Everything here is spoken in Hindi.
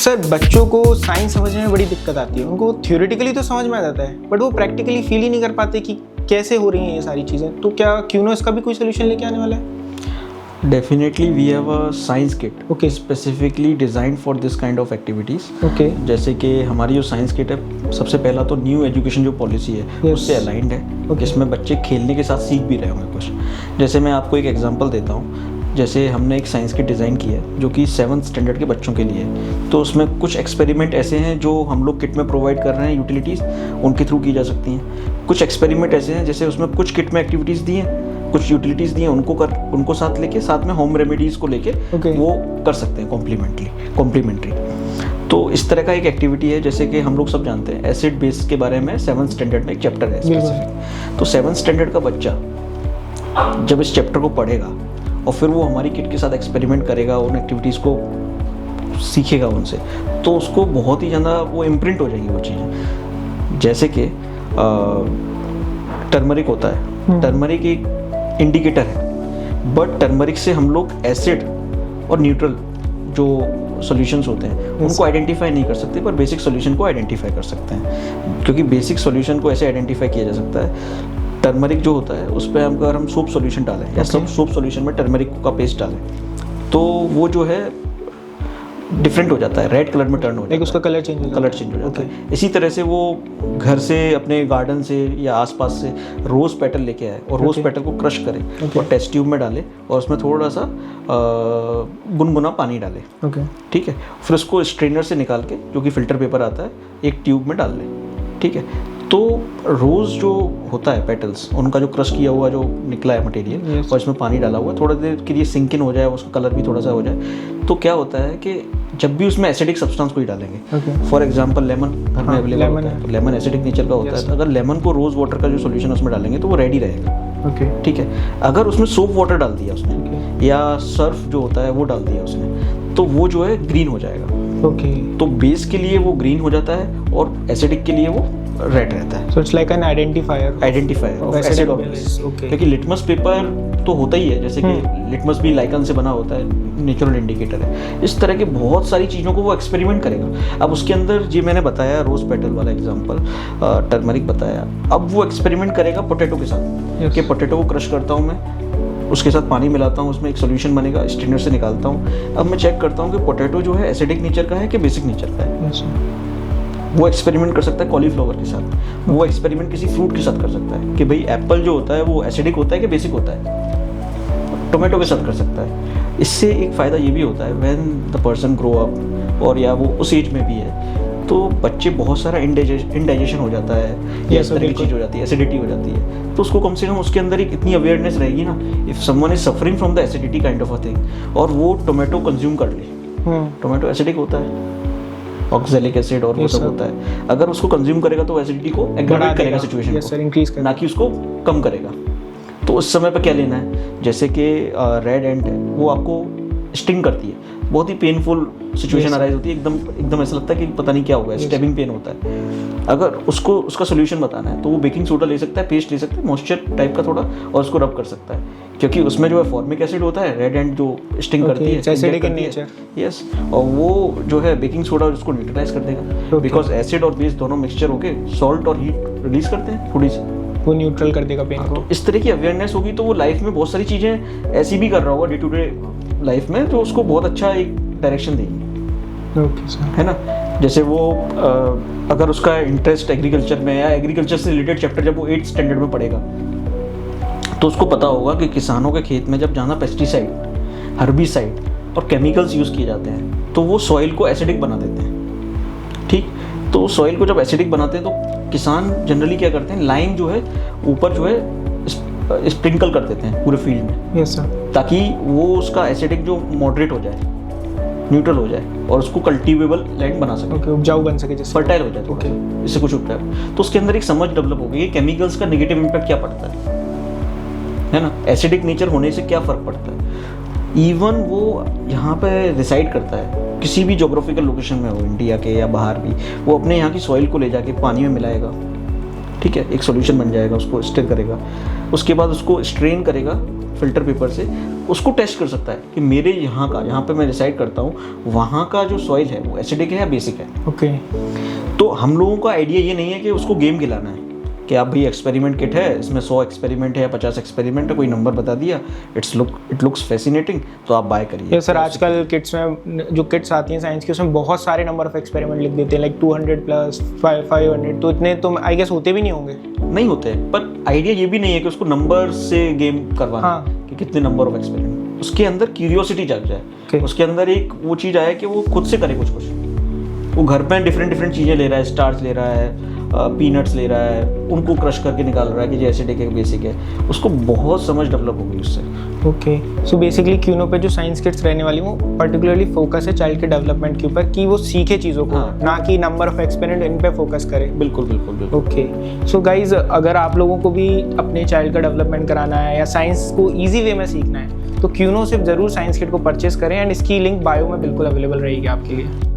सर बच्चों को साइंस समझने में बड़ी दिक्कत आती है। उनको थ्योरेटिकली तो समझ में आ जाता है बट वो प्रैक्टिकली फील ही नहीं कर पाते कि कैसे हो रही हैं ये सारी चीज़ें। तो क्या क्यूनो इसका भी कोई सोल्यूशन लेके आने वाला है? Definitely we have a science kit Okay. specifically designed for this kind of activities. Okay जैसे कि हमारी जो साइंस किट है, सबसे पहला तो न्यू एजुकेशन जो पॉलिसी है Yes. उससे अलाइंड है, Okay. जिसमें बच्चे खेलने के साथ सीख भी रहे होंगे कुछ। जैसे मैं आपको एक एग्जांपल देता हूँ, जैसे हमने एक साइंस किट डिज़ाइन की है जो कि 7th स्टैंडर्ड के बच्चों के लिए है। तो उसमें कुछ एक्सपेरिमेंट ऐसे हैं जो हम लोग किट में प्रोवाइड कर रहे हैं, यूटिलिटीज़ उनके थ्रू की जा सकती हैं। कुछ एक्सपेरिमेंट ऐसे हैं जैसे उसमें कुछ किट में एक्टिविटीज़ दी हैं, कुछ यूटिलिटीज़ दी हैं, उनको साथ लेके साथ में होम रेमेडीज़ को लेके Okay. वो कर सकते हैं कॉम्प्लीमेंट्री। तो इस तरह का एक एक्टिविटी है, जैसे कि हम लोग सब जानते हैं एसिड बेस के बारे में 7th स्टैंडर्ड में एक चैप्टर है स्पेसिफिक। तो 7th स्टैंडर्ड का बच्चा जब इस चैप्टर को पढ़ेगा और फिर वो हमारी किट के साथ एक्सपेरिमेंट करेगा, उन एक्टिविटीज़ को सीखेगा उनसे, तो उसको बहुत ही ज़्यादा वो इम्प्रिंट हो जाएगी वो चीज़ें। जैसे कि टर्मरिक होता है, टर्मरिक एक इंडिकेटर है, बट टर्मरिक से हम लोग एसिड और न्यूट्रल जो सॉल्यूशंस होते हैं उनको आइडेंटिफाई नहीं कर सकते, पर बेसिक सॉल्यूशन को आइडेंटिफाई कर सकते हैं। क्योंकि बेसिक सॉल्यूशन को ऐसे आइडेंटिफाई किया जा सकता है, टर्मरिक जो होता है उस पर अगर हम सोप सॉल्यूशन डालें या सब सोप सॉल्यूशन में टर्मरिक का पेस्ट डालें तो वो जो है डिफरेंट हो जाता है, रेड कलर में टर्न हो जाता है, उसका कलर चेंज हो जाता है। इसी तरह से वो घर से अपने गार्डन से या आसपास से रोज़ पेटल लेके आए और रोज़ पेटल को क्रश करे और टेस्ट ट्यूब में डाले और उसमें थोड़ा सा गुनगुना पानी डाले। ठीक है, फिर उसको स्ट्रेनर से निकाल के, जो कि फिल्टर पेपर आता है, एक ट्यूब में डाल लें। ठीक है, तो रोज़ जो होता है पेटल्स, उनका जो क्रश किया हुआ जो निकला है मटेरियल और इसमें पानी डाला हुआ है, थोड़ा देर के लिए सिंक इन हो जाए, उसका कलर भी थोड़ा सा हो जाए, तो क्या होता है कि जब भी उसमें एसिडिक सब्सटेंस कोई डालेंगे, फॉर एग्जांपल लेमन घर में अवेलेबल होता है, तो लेमन एसिडिक नेचर का होता है, तो अगर लेमन को रोज़ वाटर का जो सोल्यूशन उसमें डालेंगे तो वो रेडी रहेगा। ठीक है, अगर उसमें सोप वाटर डाल दिया उसने या सर्फ जो होता है वो डाल दिया उसने, तो वो जो है ग्रीन हो जाएगा। तो बेस के लिए वो ग्रीन हो जाता है और एसिडिक के लिए वो रेड रहता है। So it's like an identifier of acid और बेस। क्योंकि लिटमस पेपर तो होता ही है, जैसे कि लिटमस भी लाइकन से बना होता है, नेचुरल इंडिकेटर है। इस तरह के बहुत सारी चीज़ों को वो एक्सपेरिमेंट करेगा। अब उसके अंदर जी मैंने बताया रोज पेटल वाला एग्जांपल, टर्मरिक बताया, अब वो एक्सपेरिमेंट करेगा पोटैटो के साथ कि पोटैटो को क्रश करता हूँ मैं, उसके साथ पानी मिलाता हूँ, उसमें एक सॉल्यूशन बनेगा, स्ट्रेनर से निकालता हूँ। अब मैं चेक करता हूँ कि पोटैटो जो है एसिडिक नेचर का है कि बेसिक नेचर का है। वो एक्सपेरिमेंट कर सकता है कॉलीफ्लावर के साथ, वो एक्सपेरिमेंट किसी फ्रूट के साथ कर सकता है कि भाई एप्पल जो होता है वो एसिडिक होता है कि बेसिक होता है। टोमेटो के साथ कर सकता है। इससे एक फ़ायदा ये भी होता है, when the person grow up और या वो उस एज में भी है, तो बच्चे बहुत सारा इंडाइजेशन हो जाता है या इस तरह की चीज़ हो जाती है, एसिडिटी हो जाती है, तो उसको कम से कम उसके अंदर एक इतनी अवेयरनेस रहेगी ना, if someone is suffering from the acidity kind of a thing और वो टोमेटो कंज्यूम कर ले, टोमेटो एसिडिक होता है, ऑक्सैलिक एसिड और वो सब होता है, अगर उसको कंज्यूम करेगा तो एसिडिटी को एग्रेवेट करेगा सिचुएशन को, ना कि उसको कम करेगा। तो उस समय पर क्या लेना है, जैसे कि रेड एंट है, वो आपको स्टिंग करती है, बहुत ही पेनफुल सिचुएशन अराइज होती है, एकदम ऐसा लगता है कि पता नहीं क्या हुआ है, स्टेबिंग पेन होता है। अगर उसको उसका सोल्यूशन बताना है तो वो बेकिंग सोडा ले सकता है, पेस्ट ले सकता है, मॉइस्चर टाइप का थोड़ा, और उसको रब कर सकता है, क्योंकि उसमें जो है फॉर्मिक एसिड होता है, रेड एंड जो स्टिंग करती है, एसिडिक इन नेचर, यस, और वो जो है बेकिंग सोडा उसको न्यूट्रलाइज कर देगा, बिकॉज एसिड और बेस दोनों मिक्सचर होके सॉल्ट और हीट रिलीज करते हैं थोड़ी सी, वो न्यूट्रल कर देगा पेन को। तो इस तरह की अवेयरनेस होगी तो वो लाइफ में बहुत सारी चीज़ें ऐसी भी कर रहा होगा डे टू डे लाइफ में, जो उसको बहुत अच्छा एक डायरेक्शन देगी। है ना, जैसे वो अगर उसका इंटरेस्ट एग्रीकल्चर में या एग्रीकल्चर से रिलेटेड चैप्टर जब वो 8th स्टैंडर्ड में पढ़ेगा तो उसको पता होगा कि किसानों के खेत में जब ज़्यादा पेस्टिसाइड, हर्बिसाइड और केमिकल्स यूज़ किए जाते हैं तो वो सॉइल को एसिडिक बना देते हैं। ठीक, तो सॉइल को जब एसिडिक बनाते हैं तो किसान जनरली क्या करते हैं, लाइम जो है ऊपर जो है स्प्रिंकल कर देते हैं पूरे फील्ड में, यस सर, ताकि वो उसका एसिडिक जो मॉडरेट हो जाए, न्यूट्रल हो जाए और उसको कल्टीवेबल लैंड बना सके, उपजाऊ बन सके, जैसे फर्टाइल हो जाए, इससे कुछ उगता है। तो उसके अंदर एक समझ डेवलप हो गई कि केमिकल्स का नेगेटिव इम्पैक्ट क्या पड़ता है ना, एसिडिक नेचर होने से क्या फ़र्क पड़ता है। इवन वो यहाँ पे रिसाइड करता है, किसी भी जोग्राफिकल लोकेशन में हो, इंडिया के या बाहर भी, वो अपने यहाँ की सॉइल को ले जाके पानी में मिलाएगा, ठीक है, एक सॉल्यूशन बन जाएगा, उसको स्टिर करेगा, उसके बाद उसको स्ट्रेन करेगा फिल्टर पेपर से उसको टेस्ट कर सकता है कि मेरे यहाँ पे मैं डिसाइड करता हूँ वहाँ का जो सॉइल है वो एसिडिक है या बेसिक है। ओके। तो हम लोगों का आइडिया ये नहीं है कि उसको गेम खिलाना है कि आप भाई एक्सपेरिमेंट किट है, इसमें 100 एक्सपेरिमेंट है या 50 एक्सपेरिमेंट है, कोई नंबर बता दिया, इट लुक्स फैसिनेटिंग, तो आप बाय करिए। ये सर आजकल किट्स में जो किट्स आती हैं साइंस की उसमें बहुत सारे नंबर ऑफ एक्सपेरिमेंट लिख देते हैं, लाइक 200 प्लस 500, तो इतने तो आई गेस होते भी नहीं होंगे। नहीं होते, पर आइडिया ये भी नहीं है कि उसको नंबर से गेम करवाना हाँ। कि कितने नंबर ऑफ एक्सपेरिमेंट। उसके अंदर क्यूरियोसिटी जाग जाए, उसके अंदर एक वो चीज़ आए कि वो खुद से करे कुछ। वो घर पे डिफरेंट चीज़ें ले रहा है, स्टार्च ले रहा है, पीनट्स ले रहा है, उनको क्रश करके निकाल रहा है कि जो एसिडिक है बेसिक है, उसको बहुत समझ डेवलप होगी उससे। ओके, सो बेसिकली क्यूनो पे जो साइंस किट्स रहने वाली वो पर्टिकुलरली फोकस है चाइल्ड के डेवलपमेंट के ऊपर कि वो सीखे चीज़ों को, हाँ। ना कि नंबर ऑफ एक्सपेरिमेंट इन पे फोकस करे। बिल्कुल। ओके, सो गाइज अगर आप लोगों को भी अपने चाइल्ड का डेवलपमेंट कराना है या साइंस को ईजी वे में सीखना है तो क्यूनो से ज़रूर साइंस किट को परचेस करें, एंड इसकी लिंक बायो में बिल्कुल अवेलेबल रहेगी आपके लिए।